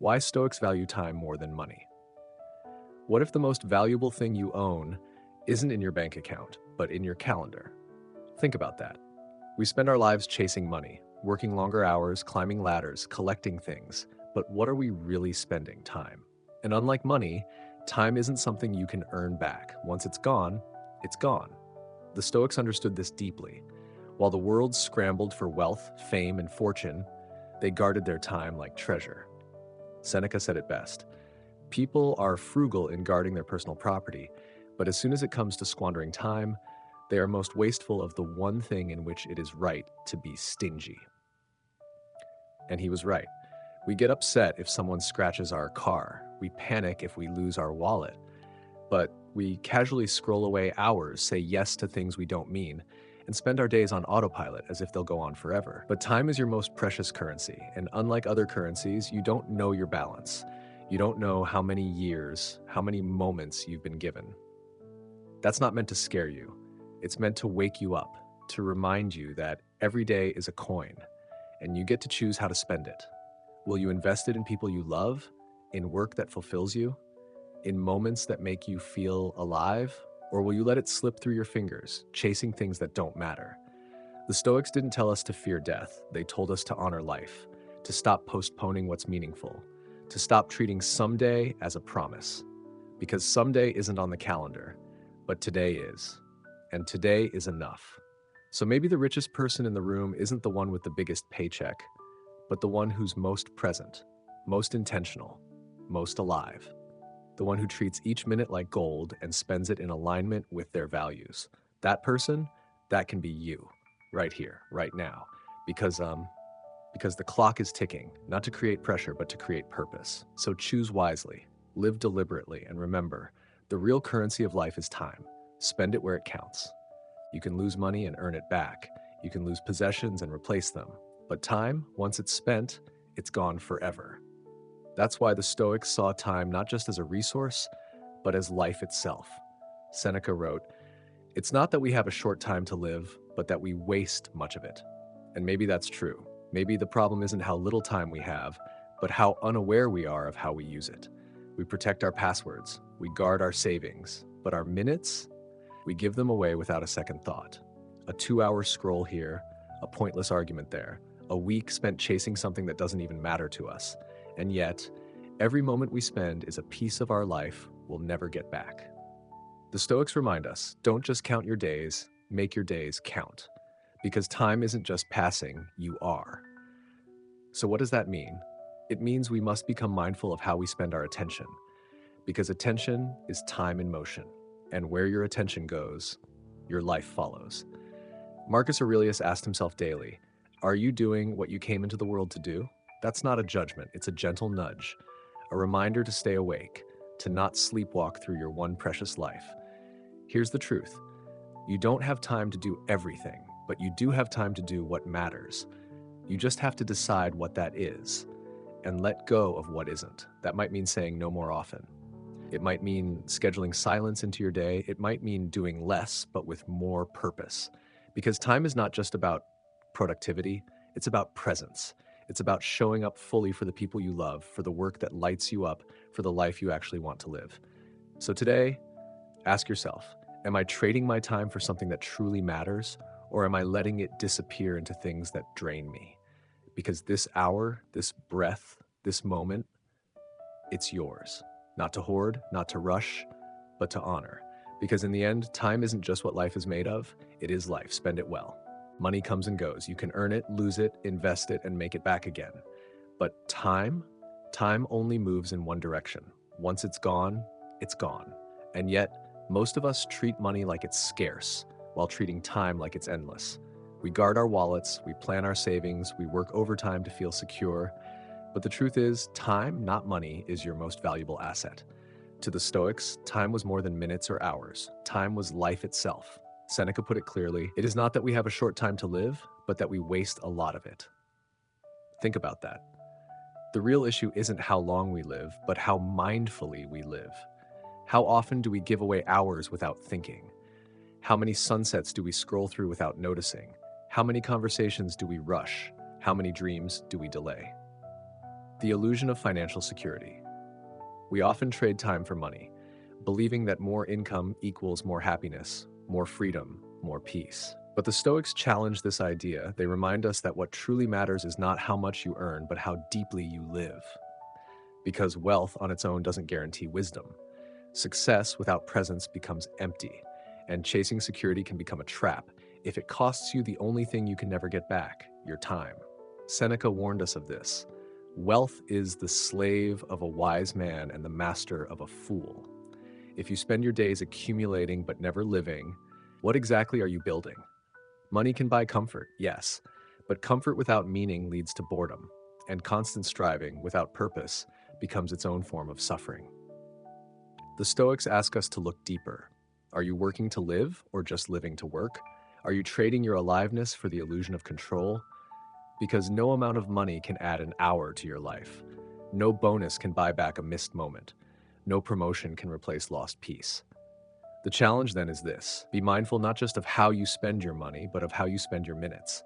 Why Stoics value time more than money. What if the most valuable thing you own isn't in your bank account, but in your calendar? Think about that. We spend our lives chasing money, working longer hours, climbing ladders, collecting things. But what are we really spending time? And unlike money, time isn't something you can earn back. Once it's gone, it's gone. The Stoics understood this deeply. While the world scrambled for wealth, fame, and fortune, they guarded their time like treasure. Seneca said it best. People are frugal in guarding their personal property, but as soon as it comes to squandering time, they are most wasteful of the one thing in which it is right to be stingy. And he was right. We get upset if someone scratches our car. We panic if we lose our wallet. But we casually scroll away hours, say yes to things we don't mean, and spend our days on autopilot as if they'll go on forever. But time is your most precious currency, and unlike other currencies, you don't know your balance. You don't know how many years, how many moments you've been given. That's not meant to scare you. It's meant to wake you up, to remind you that every day is a coin, and you get to choose how to spend it. Will you invest it in people you love, in work that fulfills you, in moments that make you feel alive? Or will you let it slip through your fingers, chasing things that don't matter? The Stoics didn't tell us to fear death. They told us to honor life, to stop postponing what's meaningful, to stop treating someday as a promise. Because someday isn't on the calendar, but today is. And today is enough. So maybe the richest person in the room isn't the one with the biggest paycheck, but the one who's most present, most intentional, most alive. The one who treats each minute like gold and spends it in alignment with their values. That person, that can be you, right here, right now. Because the clock is ticking, not to create pressure, but to create purpose. So choose wisely, live deliberately, and remember, the real currency of life is time. Spend it where it counts. You can lose money and earn it back. You can lose possessions and replace them. But time, once it's spent, it's gone forever. That's why the Stoics saw time not just as a resource, but as life itself. Seneca wrote, "It's not that we have a short time to live, but that we waste much of it." And maybe that's true. Maybe the problem isn't how little time we have, but how unaware we are of how we use it. We protect our passwords, we guard our savings, but our minutes, we give them away without a second thought. A 2-hour scroll here, a pointless argument there, a week spent chasing something that doesn't even matter to us. And yet, every moment we spend is a piece of our life we'll never get back. The Stoics remind us, don't just count your days, make your days count. Because time isn't just passing, you are. So what does that mean? It means we must become mindful of how we spend our attention. Because attention is time in motion. And where your attention goes, your life follows. Marcus Aurelius asked himself daily, are you doing what you came into the world to do? That's not a judgment, it's a gentle nudge, a reminder to stay awake, to not sleepwalk through your one precious life. Here's the truth. You don't have time to do everything, but you do have time to do what matters. You just have to decide what that is, and let go of what isn't. That might mean saying no more often. It might mean scheduling silence into your day. It might mean doing less, but with more purpose. Because time is not just about productivity, it's about presence. It's about showing up fully for the people you love, for the work that lights you up, for the life you actually want to live. So today, ask yourself, am I trading my time for something that truly matters, or am I letting it disappear into things that drain me? Because this hour, this breath, this moment, it's yours. Not to hoard, not to rush, but to honor. Because in the end, time isn't just what life is made of, it is life. Spend it well. Money comes and goes. You can earn it, lose it, invest it, and make it back again. But time only moves in one direction. Once it's gone, it's gone. And yet, most of us treat money like it's scarce, while treating time like it's endless. We guard our wallets, we plan our savings, we work overtime to feel secure. But the truth is, time, not money, is your most valuable asset. To the Stoics, time was more than minutes or hours. Time was life itself. Seneca put it clearly, it is not that we have a short time to live, but that we waste a lot of it. Think about that. The real issue isn't how long we live, but how mindfully we live. How often do we give away hours without thinking? How many sunsets do we scroll through without noticing? How many conversations do we rush? How many dreams do we delay? The illusion of financial security. We often trade time for money, believing that more income equals more happiness, more freedom, more peace. But the Stoics challenge this idea. They remind us that what truly matters is not how much you earn, but how deeply you live. Because wealth on its own doesn't guarantee wisdom. Success without presence becomes empty, and chasing security can become a trap if it costs you the only thing you can never get back, your time. Seneca warned us of this. Wealth is the slave of a wise man and the master of a fool. If you spend your days accumulating but never living, what exactly are you building? Money can buy comfort, yes, but comfort without meaning leads to boredom, and constant striving without purpose becomes its own form of suffering. The Stoics ask us to look deeper. Are you working to live or just living to work? Are you trading your aliveness for the illusion of control? Because no amount of money can add an hour to your life. No bonus can buy back a missed moment. No promotion can replace lost peace. The challenge then is this: be mindful not just of how you spend your money, but of how you spend your minutes.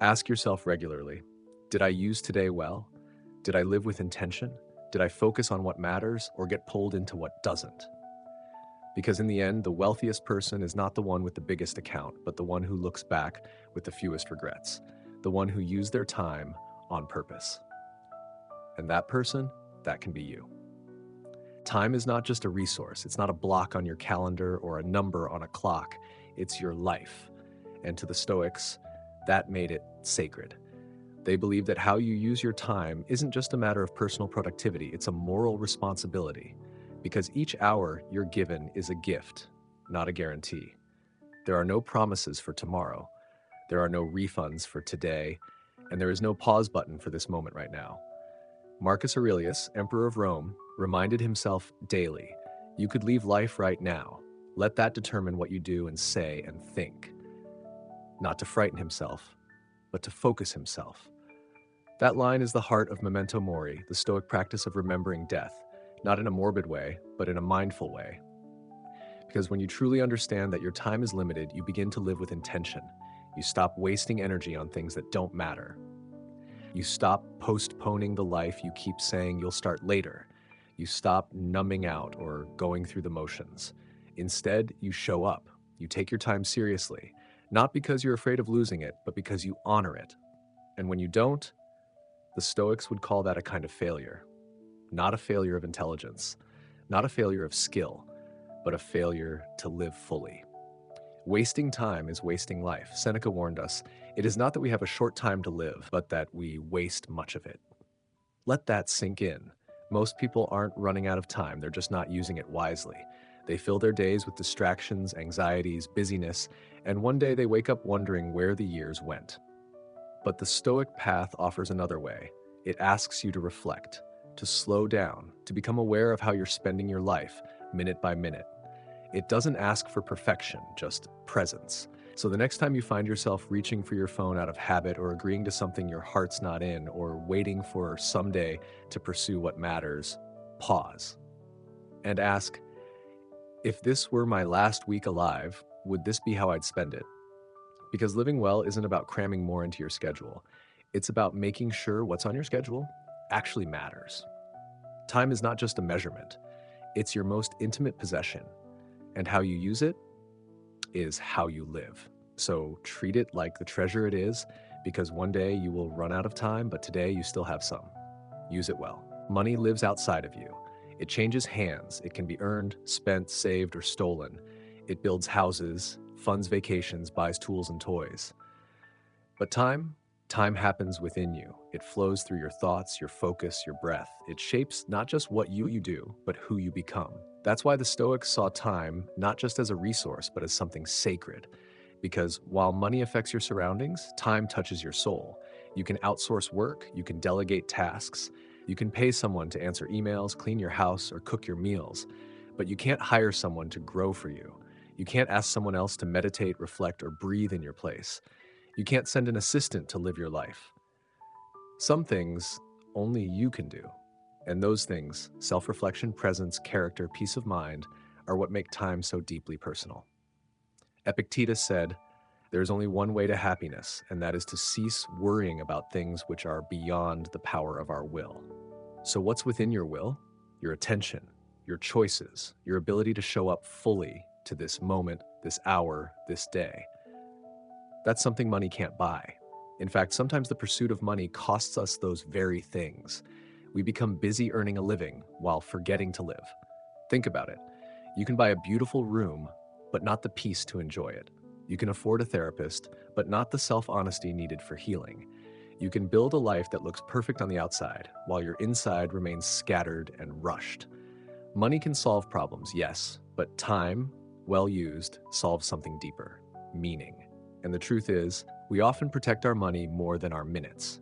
Ask yourself regularly, did I use today well? Did I live with intention? Did I focus on what matters or get pulled into what doesn't? Because in the end, the wealthiest person is not the one with the biggest account, but the one who looks back with the fewest regrets, the one who used their time on purpose. And that person, that can be you. Time is not just a resource. It's not a block on your calendar or a number on a clock. It's your life. And to the Stoics, that made it sacred. They believe that how you use your time isn't just a matter of personal productivity, it's a moral responsibility. Because each hour you're given is a gift, not a guarantee. There are no promises for tomorrow. There are no refunds for today, and there is no pause button for this moment right now. Marcus Aurelius, Emperor of Rome, reminded himself daily, you could leave life right now. Let that determine what you do and say and think. Not to frighten himself, but to focus himself. That line is the heart of memento mori, the Stoic practice of remembering death, not in a morbid way, but in a mindful way. Because when you truly understand that your time is limited, you begin to live with intention. You stop wasting energy on things that don't matter. You stop postponing the life you keep saying you'll start later. You stop numbing out or going through the motions. Instead, you show up. You take your time seriously, not because you're afraid of losing it, but because you honor it. And when you don't, the Stoics would call that a kind of failure. Not a failure of intelligence, not a failure of skill, but a failure to live fully. Wasting time is wasting life. Seneca warned us, it is not that we have a short time to live, but that we waste much of it. Let that sink in. Most people aren't running out of time, they're just not using it wisely. They fill their days with distractions, anxieties, busyness, and one day they wake up wondering where the years went. But the Stoic path offers another way. It asks you to reflect, to slow down, to become aware of how you're spending your life, minute by minute. It doesn't ask for perfection, just presence. So the next time you find yourself reaching for your phone out of habit or agreeing to something your heart's not in or waiting for someday to pursue what matters, pause and ask, if this were my last week alive, would this be how I'd spend it? Because living well isn't about cramming more into your schedule. It's about making sure what's on your schedule actually matters. Time is not just a measurement. It's your most intimate possession. And how you use it is how you live. So treat it like the treasure it is, because one day you will run out of time, but today you still have some. Use it well. Money lives outside of you. It changes hands. It can be earned, spent, saved, or stolen. It builds houses, funds vacations, buys tools and toys. But time happens within you. It flows through your thoughts, your focus, your breath. It shapes not just what you do, but who you become. That's why the Stoics saw time not just as a resource, but as something sacred. Because while money affects your surroundings, time touches your soul. You can outsource work, you can delegate tasks, you can pay someone to answer emails, clean your house, or cook your meals. But you can't hire someone to grow for you. You can't ask someone else to meditate, reflect, or breathe in your place. You can't send an assistant to live your life. Some things only you can do. And those things, self-reflection, presence, character, peace of mind, are what make time so deeply personal. Epictetus said, There's only one way to happiness, and that is to cease worrying about things which are beyond the power of our will. So what's within your will? Your attention, your choices, your ability to show up fully to this moment, this hour, this day. That's something money can't buy. In fact, sometimes the pursuit of money costs us those very things. We become busy earning a living while forgetting to live. Think about it. You can buy a beautiful room, but not the peace to enjoy it. You can afford a therapist, but not the self-honesty needed for healing. You can build a life that looks perfect on the outside, while your inside remains scattered and rushed. Money can solve problems, yes, but time, well used, solves something deeper: meaning. And the truth is, we often protect our money more than our minutes.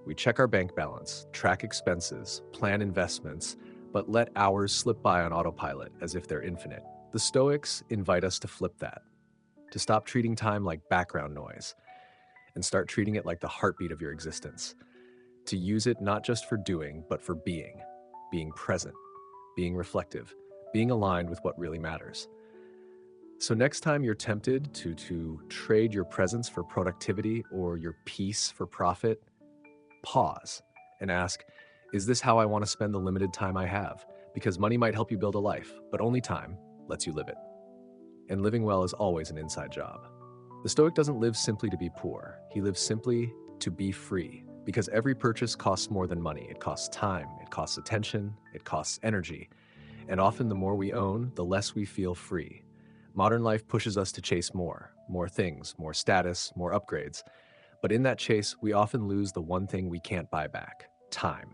We check our bank balance, track expenses, plan investments, but let hours slip by on autopilot as if they're infinite. The Stoics invite us to flip that, to stop treating time like background noise and start treating it like the heartbeat of your existence, to use it not just for doing, but for being present, being reflective, being aligned with what really matters. So next time you're tempted to trade your presence for productivity or your peace for profit, pause and ask, is this how I want to spend the limited time I have? Because money might help you build a life, but only time lets you live it. And living well is always an inside job. The Stoic doesn't live simply to be poor. He lives simply to be free, because every purchase costs more than money. It costs time, it costs attention, it costs energy. And often the more we own, the less we feel free. Modern life pushes us to chase more things, more status, more upgrades. But in that chase, we often lose the one thing we can't buy back: time.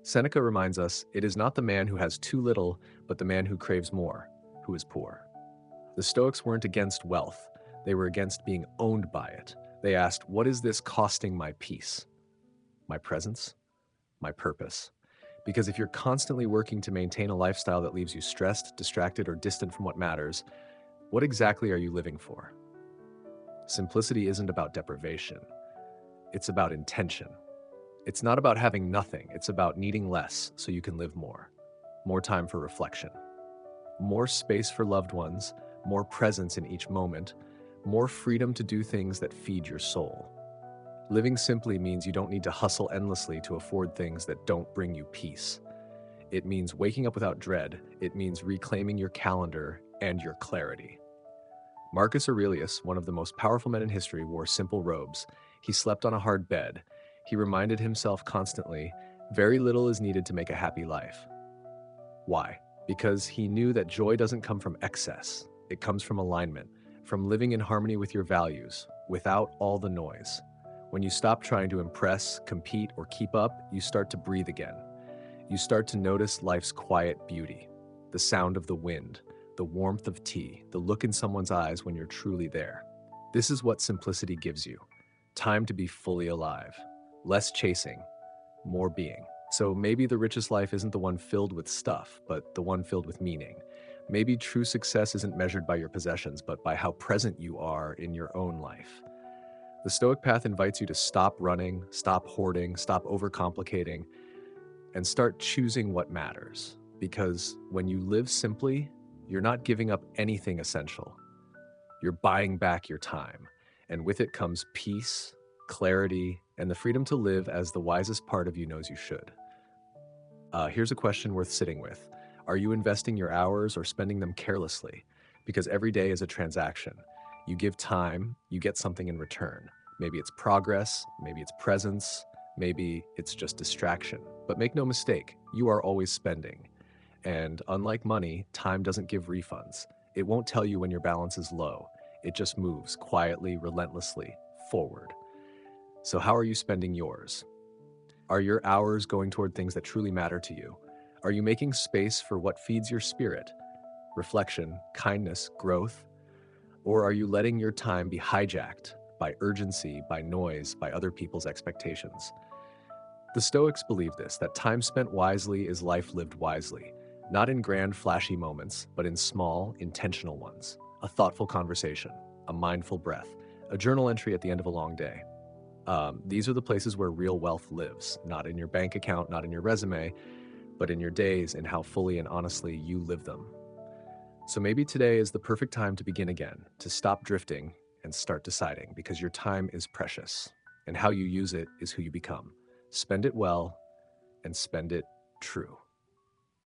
Seneca reminds us, it is not the man who has too little, but the man who craves more, who is poor. The Stoics weren't against wealth. They were against being owned by it. They asked, what is this costing my peace? My presence? My purpose? Because if you're constantly working to maintain a lifestyle that leaves you stressed, distracted, or distant from what matters, what exactly are you living for? Simplicity isn't about deprivation. It's about intention. It's not about having nothing. It's about needing less so you can live more. More time for reflection. More space for loved ones. More presence in each moment. More freedom to do things that feed your soul. Living simply means you don't need to hustle endlessly to afford things that don't bring you peace. It means waking up without dread. It means reclaiming your calendar and your clarity. Marcus Aurelius, one of the most powerful men in history, wore simple robes. He slept on a hard bed. He reminded himself constantly, very little is needed to make a happy life. Why? Because he knew that joy doesn't come from excess. It comes from alignment, from living in harmony with your values, without all the noise. When you stop trying to impress, compete, or keep up, you start to breathe again. You start to notice life's quiet beauty, the sound of the wind, the warmth of tea, the look in someone's eyes when you're truly there. This is what simplicity gives you: time to be fully alive, less chasing, more being. So maybe the richest life isn't the one filled with stuff, but the one filled with meaning. Maybe true success isn't measured by your possessions, but by how present you are in your own life. The Stoic path invites you to stop running, stop hoarding, stop overcomplicating, and start choosing what matters. Because when you live simply, you're not giving up anything essential. You're buying back your time, and with it comes peace, clarity, and the freedom to live as the wisest part of you knows you should. Here's a question worth sitting with. Are you investing your hours or spending them carelessly? Because every day is a transaction. You give time, you get something in return. Maybe it's progress, maybe it's presence, maybe it's just distraction. But make no mistake, you are always spending. And unlike money, time doesn't give refunds. It won't tell you when your balance is low. It just moves quietly, relentlessly forward. So how are you spending yours? Are your hours going toward things that truly matter to you? Are you making space for what feeds your spirit? Reflection, kindness, growth? Or are you letting your time be hijacked by urgency, by noise, by other people's expectations? The Stoics believe this, that time spent wisely is life lived wisely, not in grand, flashy moments, but in small, intentional ones. A thoughtful conversation, a mindful breath, a journal entry at the end of a long day. These are the places where real wealth lives, not in your bank account, not in your resume, but in your days and how fully and honestly you live them. So maybe today is the perfect time to begin again, to stop drifting and start deciding, because your time is precious, and how you use it is who you become. Spend it well and spend it true.